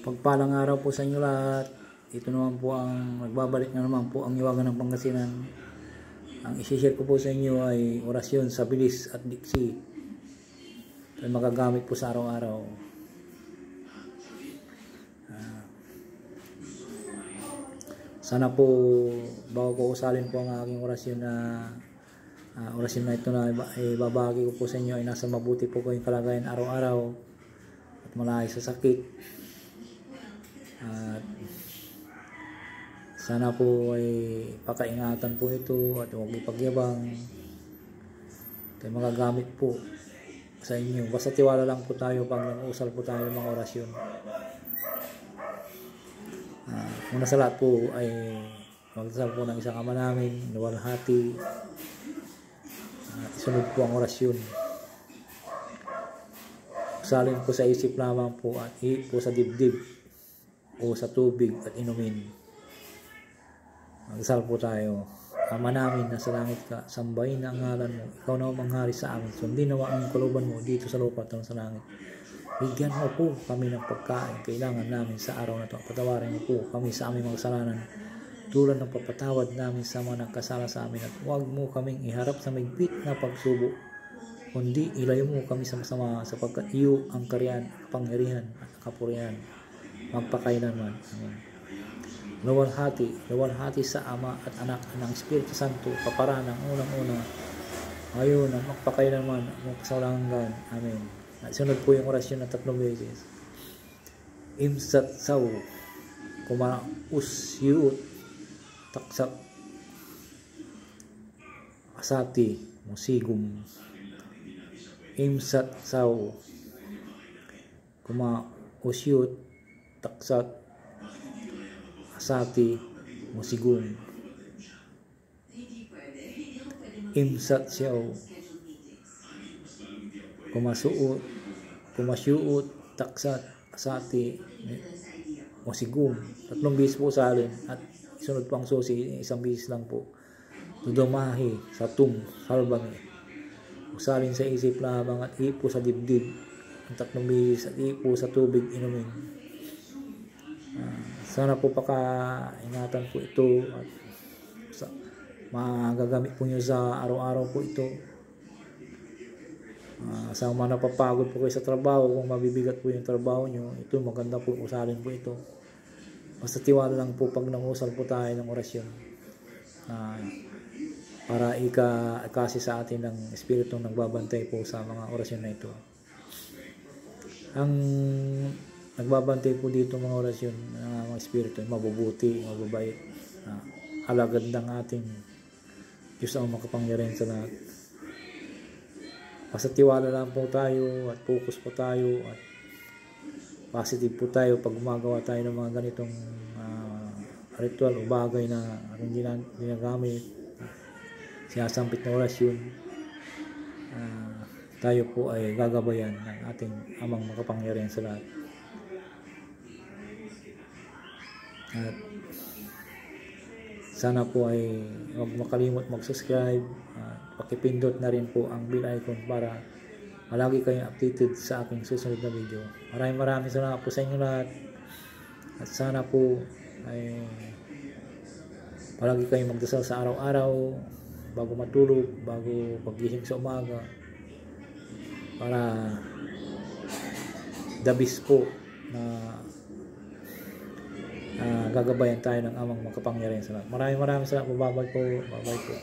Pagpalang araw po sa inyo lahat. Ito naman po ang nagbabalik na naman po ang Iwagan ng Pangasinan. Ang isi-share ko po sa inyo ay orasyon sa bilis at diksi. Ito ay magagamit po sa araw-araw. Sana po bago ko usalin po ang aking orasyon na ito na ibabahagi ko po sa inyo ay nasa mabuti po kayong kalagayan araw-araw at malayo sa sakit. At sana po ay pakaingatan po ito at huwag ipagyabang. Ito ay magagamit po sa inyo. Basta tiwala lang po tayo pag nag-uusal po tayo ng mga orasyon. Una sa lahat po ay magdasal po ng isang ama namin, luwalhati. Isunod po ang orasyon. Usalin po sa isip lamang po at ihip po sa dibdib o sa tubig at inumin. Magdasal po tayo. Ama namin na sa langit ka, sambahin ang ngalan mo. Ikaw na manghari sa amin. Sundin nawa ang kalooban mo dito sa lupa at sa langit. Bigyan mo po kami ng pagkain kailangan namin sa araw na ito. Patawarin mo po kami sa aming mga kasalanan tulad ng papatawad namin sa mga nagkasala sa amin, at huwag mo kaming iharap sa maigpit na pagsubok, kundi ilayo mo kami sa masama, sapagkat iyo ang kariyan, kapangyarihan at kapurihan magpakailanman. Amen. Luwalhati sa Ama at Anak ng Espiritu Santo, kapara ng unang-una, ngayon at magpakailanman at magpasawalang hanggan. Amen. At sunod po yung orasyon na 3 beses. Imsat saw, kumausyut, taksak, asati, musigum. Imsat saw, kumausyut, taksak, asati, musigum. Imsat saw, kumasyuot, taksat, asati, musigum. 3 beses po usalin at isunod po ang susi, 1 beses lang po. Dudumahi, satum, salbang. Usalin sa isip lamang at ihip po sa dibdib ang 3 beses at ihip po sa tubig inumin. Sana po pakaingatan po ito at magagamit po nyo sa araw-araw po ito. Sa mga napapagod po kayo sa trabaho, kung mabibigat po yung trabaho nyo, ito maganda po, usalin po ito. Basta tiwala lang po pag nangusal po tayo ng orasyon, para ikasi sa atin ng Espiritu nagbabantay po sa mga orasyon na ito. Ang nagbabantay po dito mga orasyon ng mga Espiritu ay mabubuti, mababait, alagad ng ating Diyos ang makapangyarihan sa lahat. Basta tiwala lang po tayo at focus po tayo at positive po tayo pag gumagawa tayo ng mga ganitong ritual o bagay na ating ginagamit, sinasampit na orasyon. Tayo po ay gagabayan ng ating amang makapangyarihan sa lahat. At sana po ay huwag makalimot mag-subscribe, pakipindot na rin po ang bell icon para malagi kayong updated sa aking susunod na video. Maraming salamat po sa inyo lahat. At sana po ay palagi kayong magdasal sa araw-araw, bago matulog, bago pagising sa umaga, para the best po na gagabayan tayo ng amang makapangyarihan sa lahat. Maraming salamat po. Bye-bye po.